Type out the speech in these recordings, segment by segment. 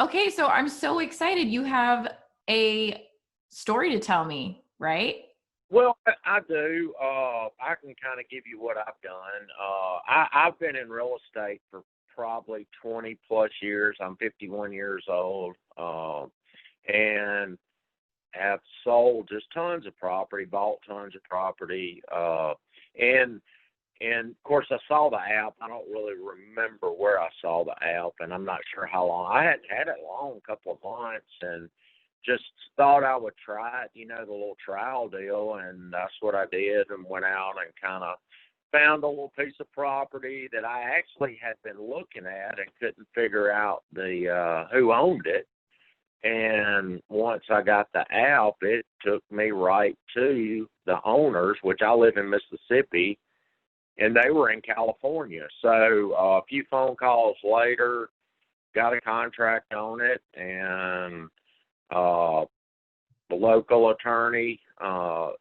Okay, so I'm so excited. You have a story to tell me, right? Well, I do. I can kind of give you what I've done. I've been in real estate for probably 20 plus years. I'm 51 years old, and have sold just tons of property, bought tons of property, and and of course I saw the app. I don't really remember where I saw the app, and I'm not sure how long. I hadn't had it long, a couple of months, and just thought I would try it, the little trial deal, and that's what I did, and went out and kind of found a little piece of property that I actually had been looking at and couldn't figure out the who owned it. And once I got the app, it took me right to the owners, which I live in Mississippi, and they were in California. So a few phone calls later, got a contract on it, and the local attorney closed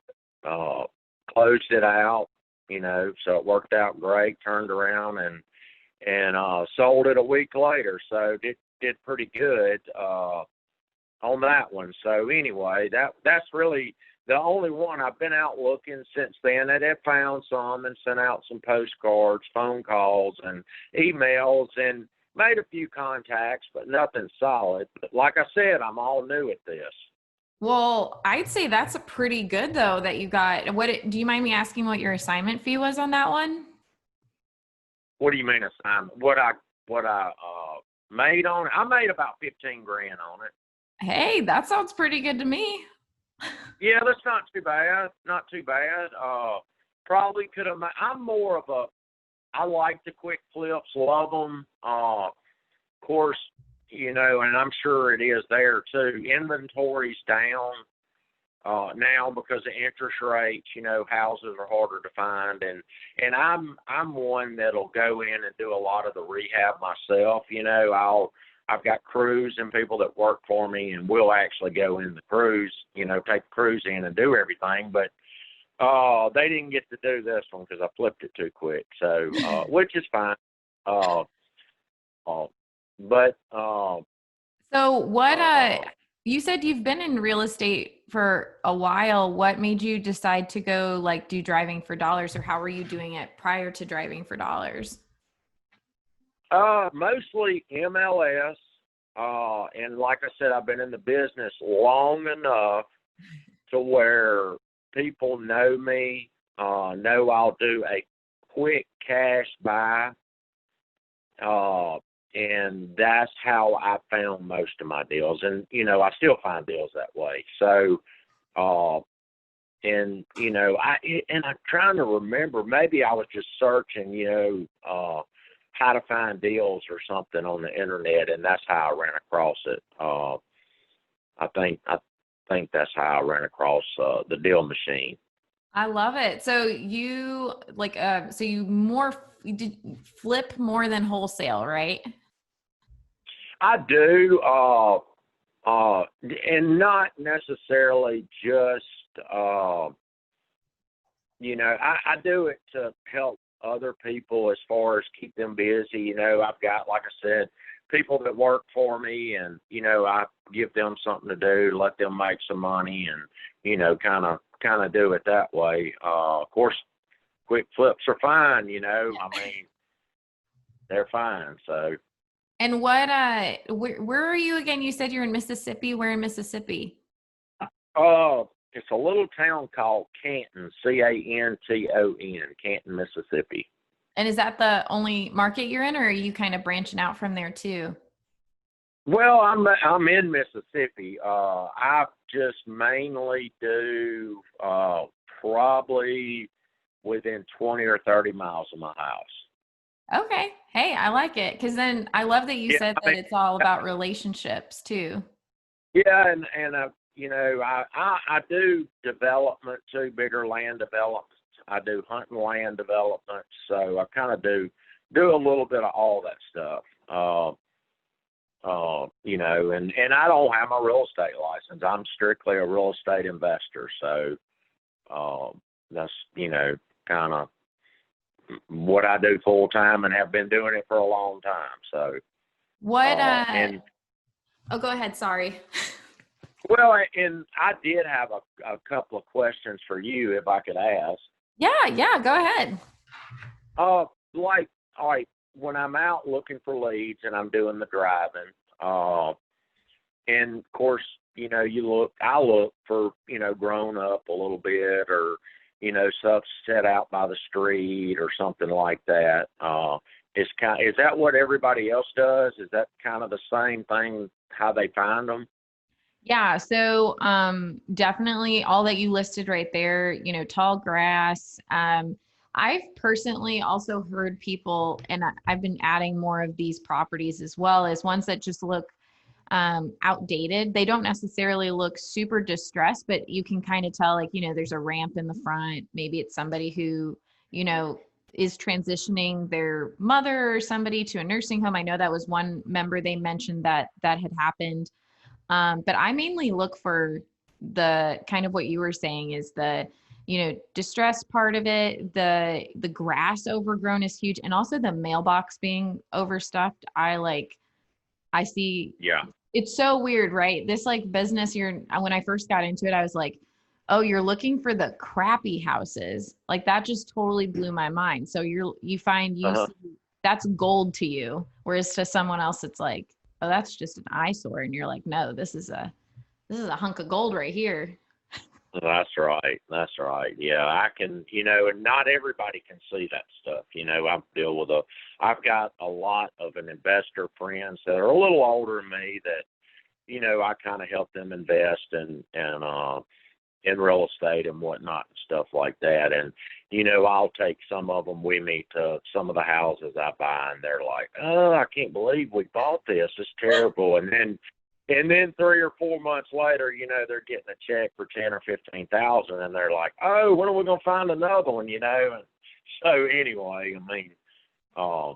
it out, so it worked out great. Turned around and sold it a week later. So did pretty good on that one. So anyway, that's really the only one. I've been out looking since then. I have found some and sent out some postcards, phone calls, and emails, and made a few contacts, but nothing solid. But like I said, I'm all new at this. Well, I'd say that's a pretty good though that you got. Do you mind me asking what your assignment fee was on that one? What do you mean assignment? What I made on it? I made about 15 grand on it. Hey, that sounds pretty good to me. Yeah, that's not too bad. Not too bad. Probably could have. I'm more of a. I like the quick flips. Love them. Of course, and I'm sure it is there too. Inventory's down now because of interest rates. Houses are harder to find, and I'm one that'll go in and do a lot of the rehab myself. I've got crews and people that work for me, and we'll actually go in the crews, take the crews in and do everything. But they didn't get to do this one because I flipped it too quick. So, which is fine. Uh, uh, but So you said you've been in real estate for a while. What made you decide to go do driving for dollars, or how were you doing it prior to driving for dollars? Mostly MLS. And like I said, I've been in the business long enough to where people know me, know I'll do a quick cash buy. And that's how I found most of my deals. And, I still find deals that way. So, I'm trying to remember, maybe I was just searching, how to find deals or something on the internet, and that's how I ran across it. I think that's how I ran across the DealMachine. I love it. So you you did flip more than wholesale, right? I do, and not necessarily just, I do it to help other people as far as keep them busy. I've got, like I said, people that work for me, and, I give them something to do, let them make some money, and, kind of do it that way. Of course, quick flips are fine, I mean, they're fine. So. And where are you again? You said you're in Mississippi. Where in Mississippi? It's a little town called Canton, Canton, Canton, Mississippi. And is that the only market you're in, or are you kind of branching out from there too? Well, I'm in Mississippi. I just mainly do probably within 20 or 30 miles of my house. Okay. Hey, I like it. Because then I love that you Yeah, said that it's all about relationships too. yeah, and I do development too, bigger land developments. I do hunting land development, so I kind of do a little bit of all that stuff. And I don't have my real estate license. I'm strictly a real estate investor, so that's kind of what I do full time and have been doing it for a long time. So What and Oh, go ahead. Sorry. Well, and I did have a couple of questions for you if I could ask. Yeah, yeah, go ahead. Uh, like, all right, when I'm out looking for leads and I'm doing the driving, uh, and of course, I look for, grown up a little bit or, stuff set out by the street or something like that. Is that what everybody else does? Is that kind of the same thing, how they find them? Yeah, so definitely all that you listed right there, tall grass. I've personally also heard people, and I've been adding more of these properties as well, as ones that just look outdated. They don't necessarily look super distressed, but you can kind of tell, like, there's a ramp in the front. Maybe it's somebody who, you know, is transitioning their mother or somebody to a nursing home. I know that was one member they mentioned that had happened. But I mainly look for the kind of what you were saying is the, distress part of it. The grass overgrown is huge, and also the mailbox being overstuffed. I see Yeah. it's so weird, right? This like business when I first got into it, I was like, oh, you're looking for the crappy houses. Like that just totally blew my mind. So you find you Uh-huh. see that's gold to you. Whereas to someone else, it's like, oh, that's just an eyesore. And you're like, no, this is a hunk of gold right here. That's right. That's right. Yeah, I can, and not everybody can see that stuff. I've got a lot of an investor friends that are a little older than me that, I kind of help them invest in real estate and whatnot and stuff like that. And, I'll take some of them with me to some of the houses I buy and they're like, oh, I can't believe we bought this. It's terrible. And then 3 or 4 months later, they're getting a check for 10 or 15,000, and they're like, "Oh, when are we gonna find another one?" And so anyway, I mean, uh,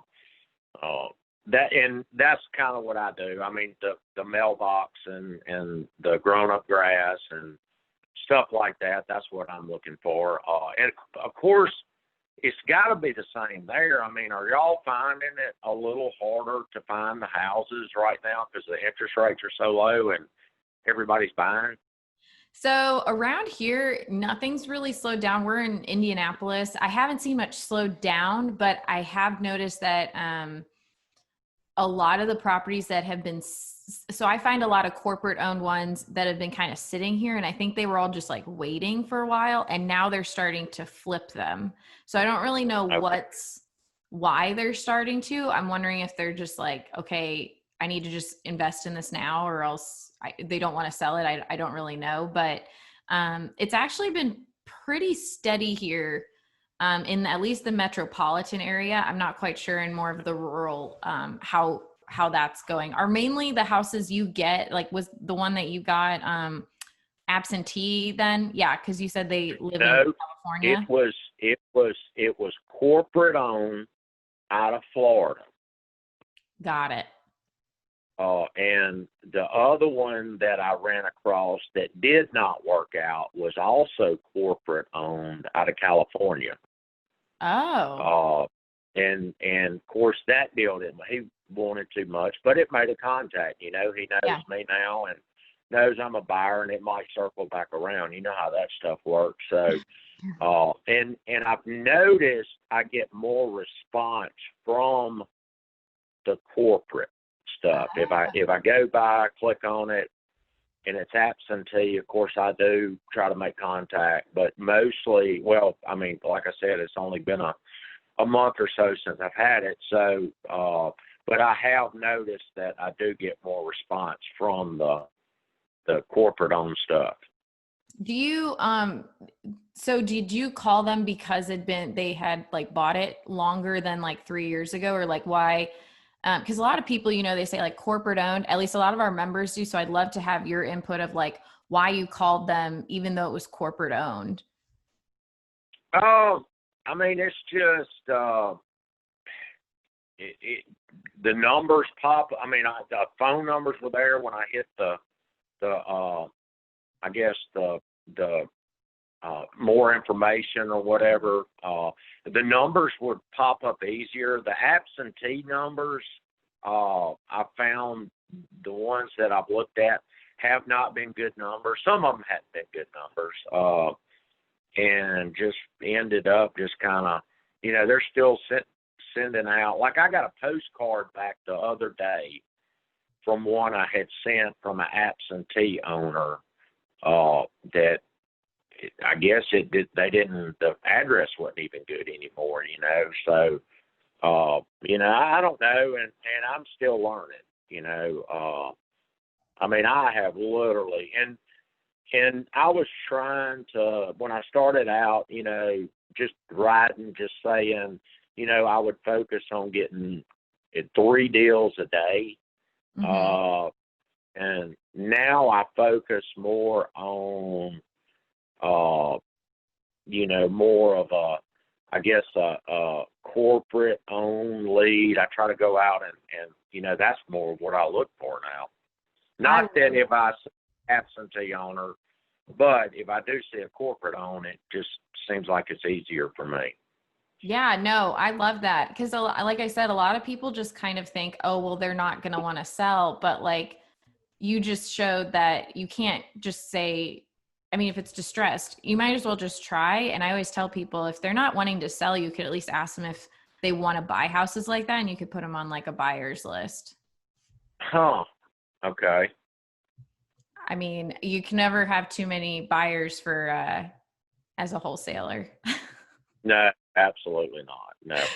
uh, that's kind of what I do. I mean, the mailbox and the grown up grass and stuff like that. That's what I'm looking for. And of course, it's got to be the same there. I mean, are y'all finding it a little harder to find the houses right now because the interest rates are so low and everybody's buying? So around here, nothing's really slowed down. We're in Indianapolis. I haven't seen much slowed down, but I have noticed that a lot of the properties that have been so I find a lot of corporate owned ones that have been kind of sitting here, and I think they were all just like waiting for a while, and now they're starting to flip them. So I don't really know Okay. why they're starting to. I'm wondering if they're just like, okay, I need to just invest in this now, or else they don't want to sell it. I don't really know, but it's actually been pretty steady here in at least the metropolitan area. I'm not quite sure in more of the rural how that's going. Are mainly the houses you get, like was the one that you got absentee then? Yeah, because you said they live in No, it California. was it was corporate owned out of Florida. Got it. And the other one that I ran across that did not work out was also corporate owned out of California. Oh, Uh, and of course that deal didn't. He wanted too much, but it made a contact. He knows yeah. me now and knows I'm a buyer, and it might circle back around. You know how that stuff works. So, and I've noticed I get more response from the corporate stuff. If I go by, click on it, and it's absentee, of course I do try to make contact. But mostly, well, I mean, like I said, it's only been a month or so since I've had it. So, but I have noticed that I do get more response from the corporate owned stuff. Do you so did you call them because they had like bought it longer than like 3 years ago, or like why? Because a lot of people, they say like corporate owned, at least a lot of our members do. So I'd love to have your input of like why you called them even though it was corporate owned. Oh, I mean, it's just it, it, the numbers pop. I mean, the phone numbers were there when I hit the I guess the more information or whatever. The numbers would pop up easier. The absentee numbers, I found the ones that I've looked at have not been good numbers. Some of them hadn't been good numbers, and just ended up just kind of, they're still sending out. Like I got a postcard back the other day from one I had sent from an absentee owner that I guess the address wasn't even good anymore, so I don't know, and I'm still learning, I mean, I have literally, and I was trying to, when I started out, just writing, just saying, I would focus on getting 3 deals a day. Mm-hmm. And now I focus more on, more of I guess, a corporate owned lead. I try to go out and that's more of what I look for now. Not that if I see absentee owner, but if I do see a corporate own, it just seems like it's easier for me. Yeah, no, I love that. Because like I said, a lot of people just kind of think, oh, well, they're not going to want to sell. But like you just showed that you can't just say, I mean, if it's distressed, you might as well just try. And I always tell people if they're not wanting to sell, you could at least ask them if they want to buy houses like that. And you could put them on like a buyer's list. Huh. Okay. I mean, you can never have too many buyers for as a wholesaler. No, absolutely not. Never.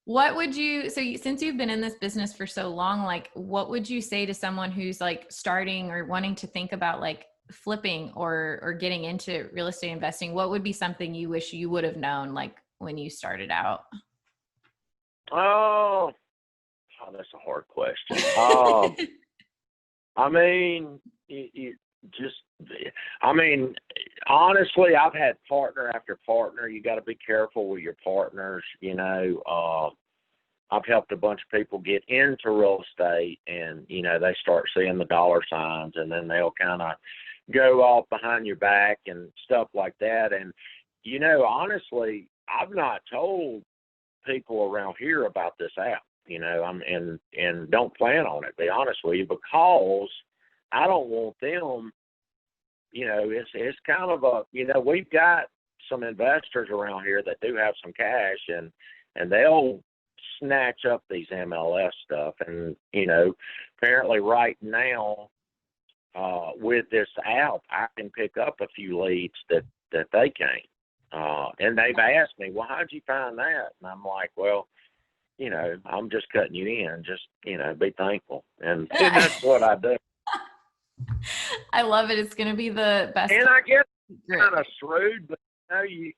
What would you, since you've been in this business for so long, like what would you say to someone who's like starting or wanting to think about like flipping or getting into real estate investing? What would be something you wish you would have known like when you started out? Oh, that's a hard question. I mean, you just, I mean, honestly, I've had partner after partner. You got to be careful with your partners. I've helped a bunch of people get into real estate, and they start seeing the dollar signs, and then they'll kind of go off behind your back and stuff like that. And honestly, I've not told people around here about this app. And don't plan on it. Be honest with you, because I don't want them. It's kind of we've got some investors around here that do have some cash, and they'll snatch up these MLS stuff. And apparently right now, with this app, I can pick up a few leads that they can't. And they've asked me, well, how'd you find that? And I'm like, well, I'm just cutting you in. Just, be thankful. And that's what I do. I love it. It's going to be the best. And I guess it's kind of shrewd, but you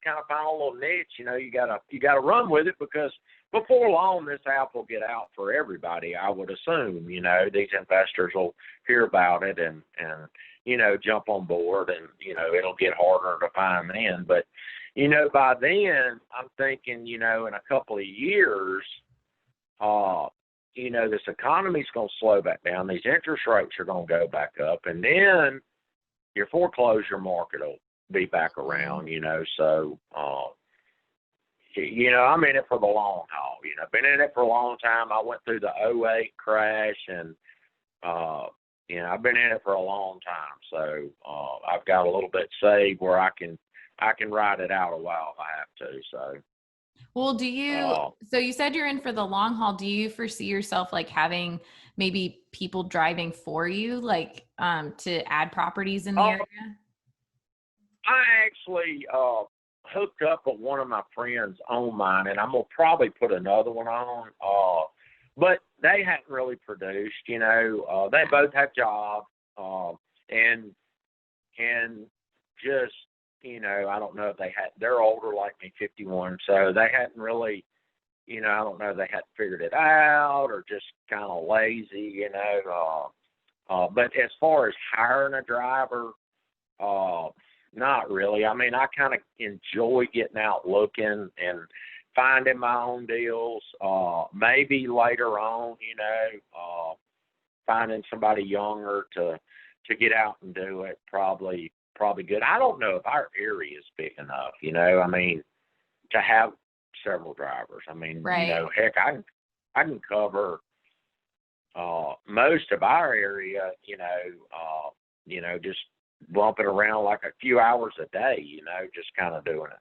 kind of find a little niche. You gotta run with it, because before long this app will get out for everybody. I would assume. These investors will hear about it and jump on board, and it'll get harder to find then. But by then I'm thinking, in a couple of years, this economy's going to slow back down. These interest rates are going to go back up, and then your foreclosure market will be back around, So, I'm in it for the long haul. I've been in it for a long time. I went through the '08 crash, and, I've been in it for a long time. So, I've got a little bit saved where I can ride it out a while if I have to. So. Well, so you said you're in for the long haul. Do you foresee yourself like having maybe people driving for you, like to add properties in the area? I actually hooked up with one of my friends on mine, and I'm going to probably put another one on. But they hadn't really produced, they both have jobs, and just, I don't know if they're older like me, 51, so they hadn't really, I don't know if they hadn't figured it out or just kind of lazy, but as far as hiring a driver, not really. I mean, I kind of enjoy getting out looking and finding my own deals. Maybe later on, finding somebody younger to get out and do it, probably good. I don't know if our area is big enough, I mean, to have several drivers. I mean, right. Heck, I can cover, most of our area, just bumping around like a few hours a day, just kind of doing it.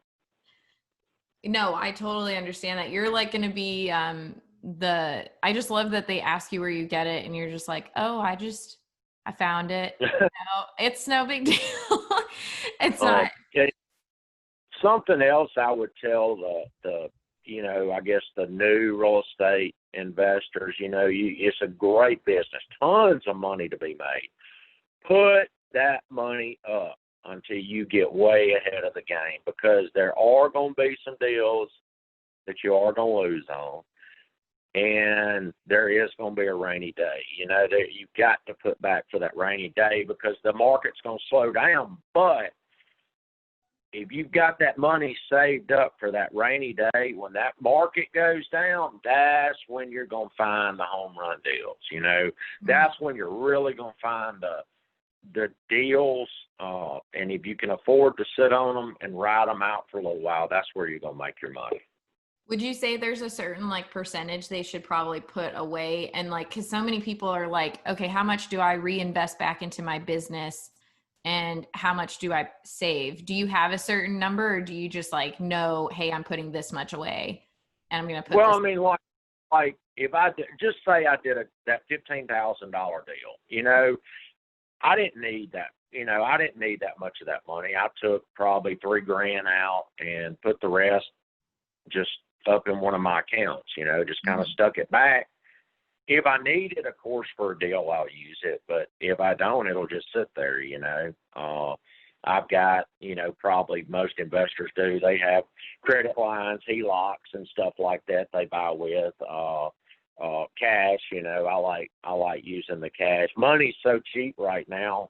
No, I totally understand that. You're like going to be I just love that they ask you where you get it and you're just like, "Oh, I found it." No, it's no big deal. It's not. Yeah, something else I would tell I guess the new real estate investors, it's a great business, tons of money to be made. Put that money up until you get way ahead of the game, because there are going to be some deals that you are going to lose on, and there is going to be a rainy day. You've got to put back for that rainy day, because the market's going to slow down. But if you've got that money saved up for that rainy day, when that market goes down, that's when you're going to find the home run deals. That's when you're really going to find the deals, and if you can afford to sit on them and ride them out for a little while, that's where you're going to make your money. Would you say there's a certain like percentage they should probably put away? And like, cause so many people are like, okay, how much do I reinvest back into my business? And how much do I save? Do you have a certain number, or do you just like know, hey, I'm putting this much away and I'm going to put Well, this? I mean, like if I did, just say I did that $15,000 deal, I didn't need that. I didn't need that much of that money. I took probably $3,000 out and put the rest just up in one of my accounts, just kind of stuck it back. If I need it, of course, for a deal, I'll use it. But if I don't, it'll just sit there, I've got, probably most investors do. They have credit lines, HELOCs and stuff like that they buy with. Cash, I like using the cash. Money's so cheap right now,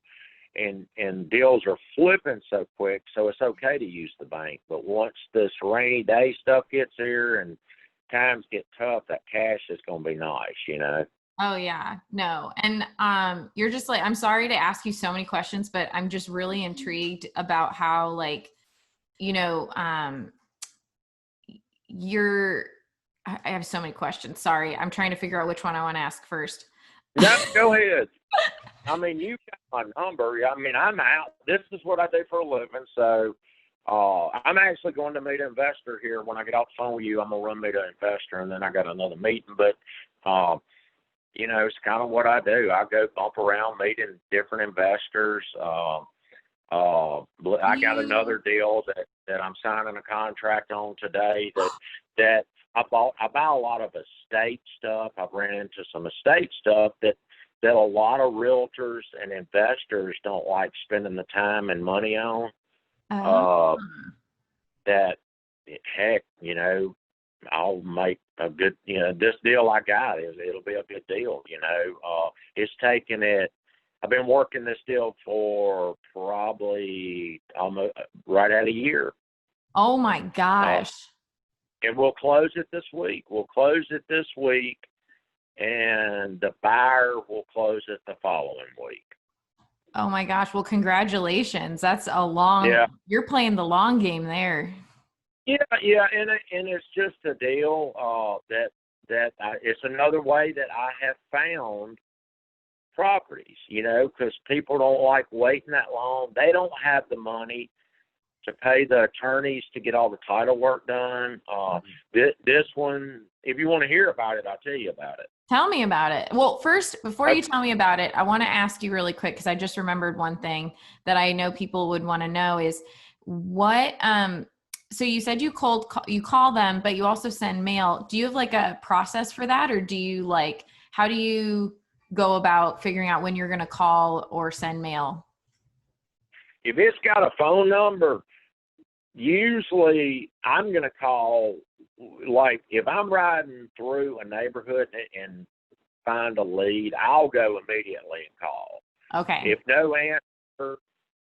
and deals are flipping so quick, so it's okay to use the bank. But once this rainy day stuff gets here and times get tough, that cash is going to be nice. Oh yeah, no. And you're just like, I'm sorry to ask you so many questions, but I'm just really intrigued about how like, you're I have so many questions. Sorry. I'm trying to figure out which one I want to ask first. No, go ahead. I mean, you got my number. I mean, I'm out. This is what I do for a living. So I'm actually going to meet an investor here. When I get off the phone with you, I'm going to run meet an investor, and then I got another meeting. But, it's kind of what I do. I go bump around meeting different investors. I got another deal that I'm signing a contract on today that I buy a lot of estate stuff. I've ran into some estate stuff that a lot of realtors and investors don't like spending the time and money on. Oh. That heck, I'll make a good, this deal I got it'll be a good deal. It's taken it. I've been working this deal for probably almost right at a year. Oh my gosh. And we'll close it this week. And the buyer will close it the following week. Oh my gosh. Well, congratulations. That's you're playing the long game there. Yeah, and it's just a deal it's another way that I have found properties, because people don't like waiting that long. They don't have the money to pay the attorneys to get all the title work done. This one, if you want to hear about it, I'll tell you about it. Tell me about it. Well, first, before you tell me about it, I want to ask you really quick, because I just remembered one thing that I know people would want to know is what, so you said you call them, but you also send mail. Do you have like a process for that? Or do you how do you go about figuring out when you're going to call or send mail? If it's got a phone number, usually I'm going to call. Like if I'm riding through a neighborhood and find a lead, I'll go immediately and call. Okay. If no answer,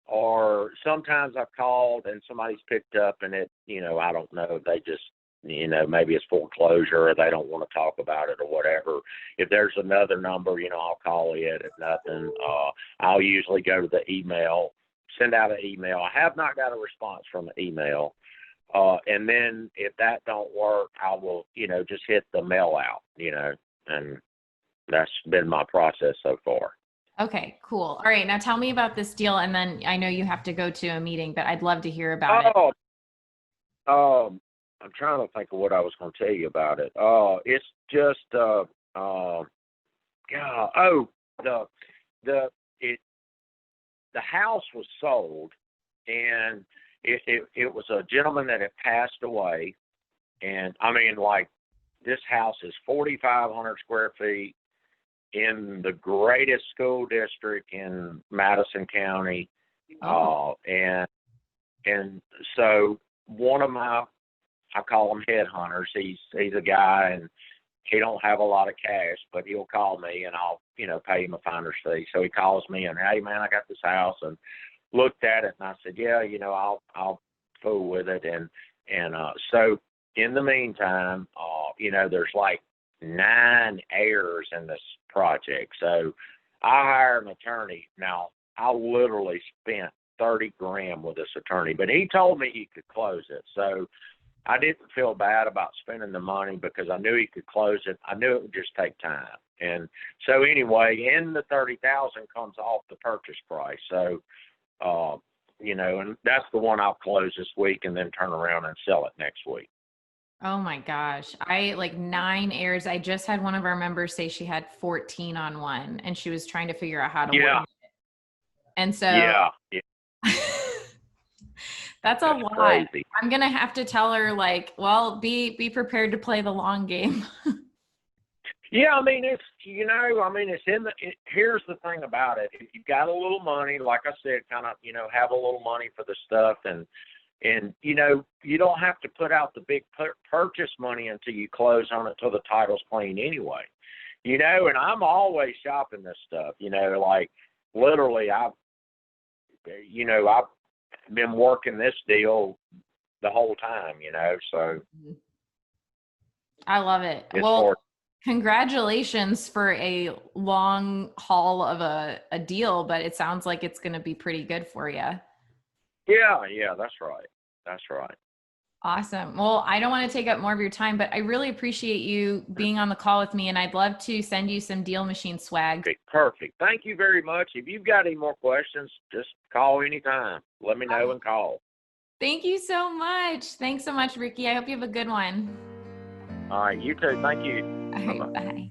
or sometimes I've called and somebody's picked up and it, I don't know, they just, maybe it's foreclosure or they don't want to talk about it or whatever. If there's another number, I'll call it. If nothing, I'll usually go to the email, send out an email. I have not got a response from the email. And then if that don't work, I will, just hit the mail out, and that's been my process so far. Okay, cool. All right, now tell me about this deal, and then I know you have to go to a meeting, but I'd love to hear about it. Oh, I'm trying to think of what I was going to tell you about it. It's just God, the the it the house was sold, and it was a gentleman that had passed away, and I mean, like, this house is 4,500 square feet in the greatest school district in Madison County, Oh, and so one of my, I call him headhunters. He's a guy, and he don't have a lot of cash, but he'll call me, and I'll, pay him a finder's fee. So he calls me and, hey man, I got this house, and looked at it, and I said, yeah, I'll fool with it, and so in the meantime, there's like 9 heirs in this project. So I hired an attorney. Now I literally spent 30 grand with this attorney, but he told me he could close it. So I didn't feel bad about spending the money because I knew he could close it. I knew it would just take time. And so anyway, in the 30,000 comes off the purchase price. So, and that's the one I'll close this week and then turn around and sell it next week. oh my gosh. I like 9 airs. I just had one of our members say she had 14 on one and she was trying to figure out how to work. Yeah. And so Yeah. Yeah. that's a That's lot. crazy. I'm gonna have to tell her like, well, be prepared to play the long game. Yeah, I mean, it's here's the thing about it. If you've got a little money, like I said, kind of, have a little money for the stuff, and you don't have to put out the big purchase money until you close on it till the title's clean anyway. And I'm always shopping this stuff, like literally I've been working this deal the whole time, so I love it. it's Well, hard. congratulations for a long haul of a deal, but it sounds like it's going to be pretty good for you. Yeah, yeah, that's right. That's right. Awesome. Well, I don't want to take up more of your time, but I really appreciate you being on the call with me, and I'd love to send you some DealMachine swag. Okay, perfect. Thank you very much. If you've got any more questions, just call anytime. Let me know and call. Thank you so much. Thanks so much, Ricky. I hope you have a good one. All right, you too. Thank you. All Bye-bye. right, bye.